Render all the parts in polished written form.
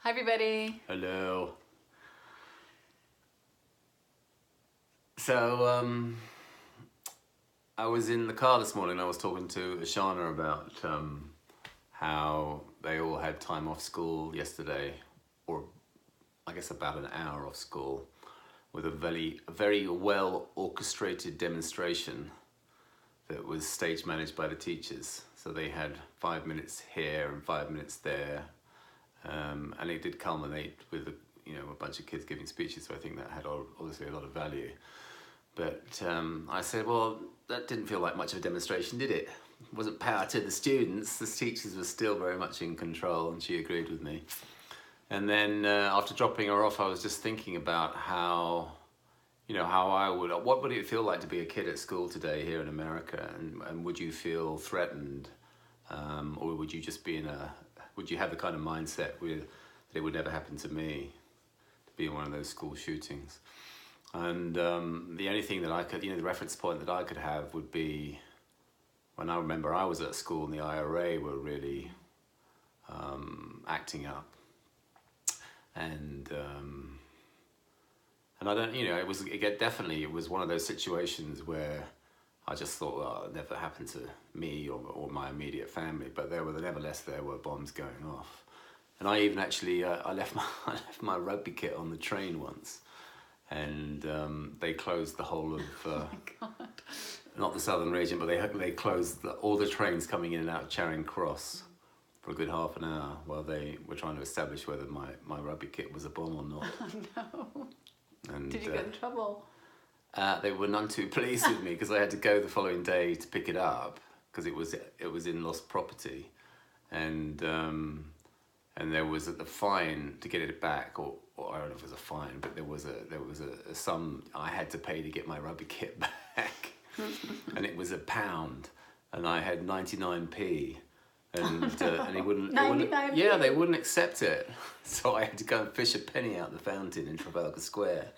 Hi, everybody. Hello. So, I was in the car this morning. I was talking to Ashana about how they all had time off school yesterday, or I guess about an hour off school, with a very well orchestrated demonstration that was stage managed by the teachers. So they had 5 minutes here and 5 minutes there, and it did culminate with a bunch of kids giving speeches. So I think that had obviously a lot of value. But I said, well, that didn't feel like much of a demonstration, did it? It wasn't power to the students. The teachers were still very much in control, and she agreed with me. And then after dropping her off, I was just thinking about what would it feel like to be a kid at school today here in America? And would you feel threatened? Or would you just would you have the kind of mindset that it would never happen to me, to be in one of those school shootings? And the only thing that I could, the reference point that I could have would be when I remember I was at school and the IRA were really acting up. And I don't, it was one of those situations where I just thought, well, it never happened to me or my immediate family, but nevertheless there were bombs going off. And I even actually, I left my rugby kit on the train once. And they closed the whole of, Oh my God. Not the southern region, but they closed all the trains coming in and out of Charing Cross for a good half an hour while they were trying to establish whether my rugby kit was a bomb or not. Oh no. And, Did you get in trouble? They were none too pleased with me because I had to go the following day to pick it up because it was in lost property, and there was the fine to get it back, or I don't know if it was a fine, but there was a sum I had to pay to get my rugby kit back, and it was £1, and I had 99p, and they wouldn't 99p? Yeah, they wouldn't accept it, so I had to go and fish a penny out the fountain in Trafalgar Square.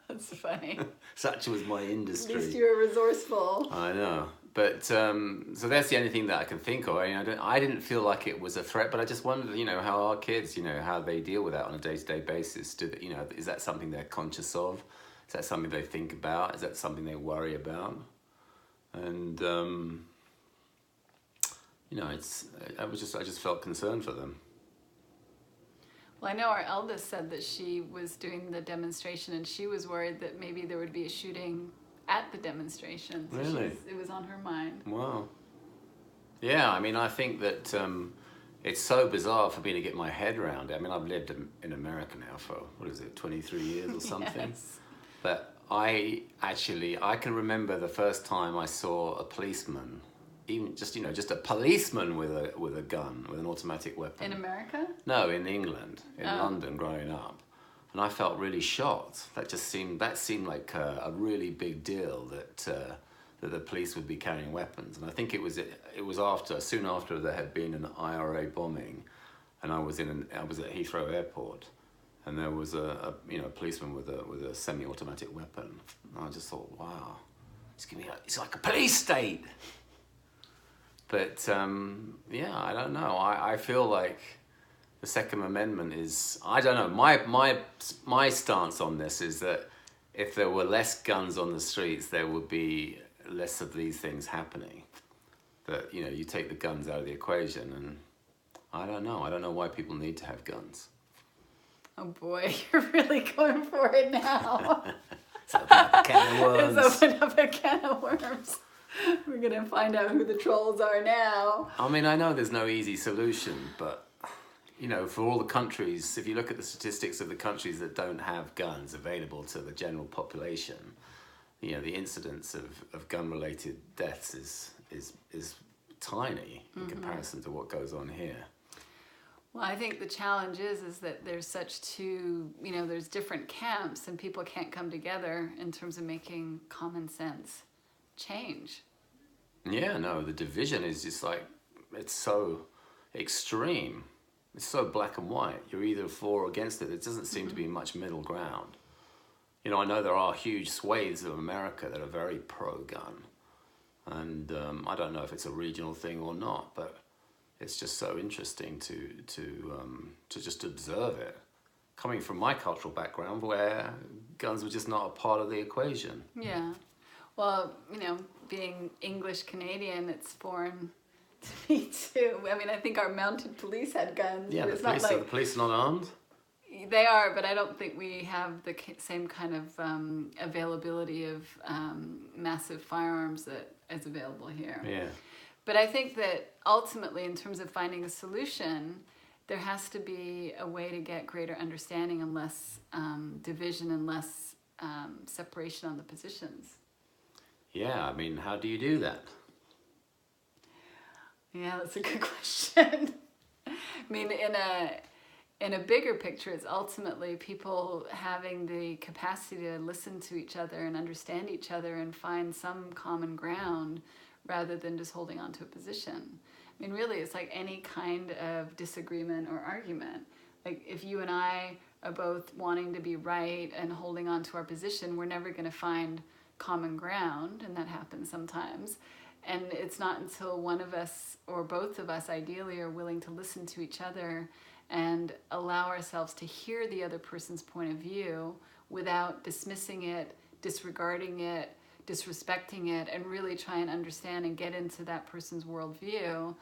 That's funny. Such was my industry. At least you were resourceful. I know. But so that's the only thing that I can think of. I didn't feel like it was a threat, but I just wondered, how our kids, how they deal with that on a day-to-day basis. Is that something they're conscious of? Is that something they think about? Is that something they worry about? And I just felt concerned for them. Well, I know our eldest said that she was doing the demonstration and she was worried that maybe there would be a shooting at the demonstration. So Really? It was on her mind. Wow. Yeah, I think that it's so bizarre for me to get my head around it. I've lived in America now for, 23 years or something? Yes. But I can remember the first time I saw a policeman, even just a policeman with a gun, with an automatic weapon. In America? No, in England, in London, growing up. And I felt really shocked. That seemed like a really big deal that the police would be carrying weapons. And I think it was soon after there had been an IRA bombing, and I was at Heathrow Airport, and there was a policeman with a semi-automatic weapon. And I just thought, wow, it's like a police state. But I don't know. I feel like the Second Amendment is, I don't know, my stance on this is that if there were less guns on the streets, there would be less of these things happening. That, you take the guns out of the equation, and I don't know why people need to have guns. Oh boy, you're really going for it now. It's opened up a can of worms. It's opened up a can of worms. We're going to find out who the trolls are now. I know there's no easy solution, but for all the countries, if you look at the statistics of the countries that don't have guns available to the general population, the incidence of gun-related deaths is tiny in comparison to what goes on here. Well, I think the challenge is that there's there's different camps and people can't come together in terms of making common sense change. Yeah, no, the division is just like, it's so extreme. It's so black and white. You're either for or against it. There doesn't seem to be much middle ground. I know there are huge swathes of America that are very pro-gun. And I don't know if it's a regional thing or not, but it's just so interesting to just observe it. Coming from my cultural background, where guns were just not a part of the equation. Yeah. Well, being English Canadian, it's foreign to me too. I mean, I think our mounted police had guns. Yeah, but the police, are the police not armed? They are, but I don't think we have the same kind of availability of massive firearms that is available here. Yeah. But I think that ultimately, in terms of finding a solution, there has to be a way to get greater understanding and less division and less separation on the positions. Yeah, I mean, how do you do that? Yeah, that's a good question. I mean, in a bigger picture, it's ultimately people having the capacity to listen to each other and understand each other and find some common ground rather than just holding on to a position. I mean, really, it's like any kind of disagreement or argument. Like, if you and I are both wanting to be right and holding on to our position, we're never going to find common ground, and that happens sometimes. And it's not until one of us, or both of us ideally, are willing to listen to each other and allow ourselves to hear the other person's point of view without dismissing it, disregarding it, disrespecting it, and really try and understand and get into that person's worldview,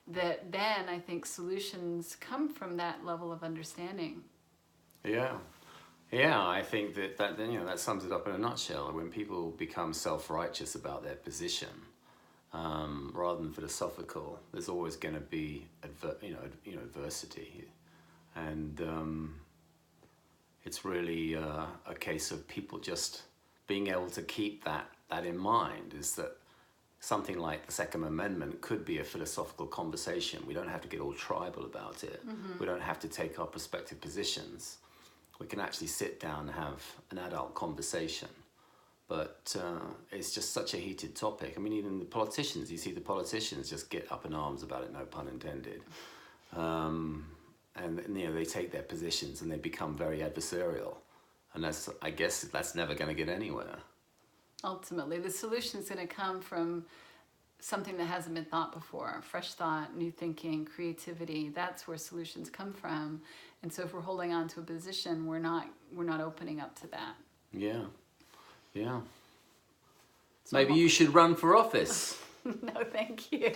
that then I think solutions come from that level of understanding. Yeah. Yeah, I think that sums it up in a nutshell. When people become self-righteous about their position, rather than philosophical, there's always going to be adversity, and it's really a case of people just being able to keep that in mind. Is that something like the Second Amendment could be a philosophical conversation. We don't have to get all tribal about it. Mm-hmm. We don't have to take our respective positions. We can actually sit down and have an adult conversation. But it's just such a heated topic. I mean, even the politicians, you see the politicians just get up in arms about it, no pun intended. And they take their positions and they become very adversarial. And I guess that's never going to get anywhere. Ultimately, the solution's going to come from something that hasn't been thought before. Fresh thought, new thinking, creativity. That's where solutions come from. And so if we're holding on to a position, we're not opening up to that. Yeah. Yeah. So maybe you should run for office. No, thank you.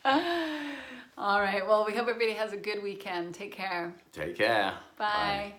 All right. Well, we hope everybody has a good weekend. Take care. Take care. Bye. Bye.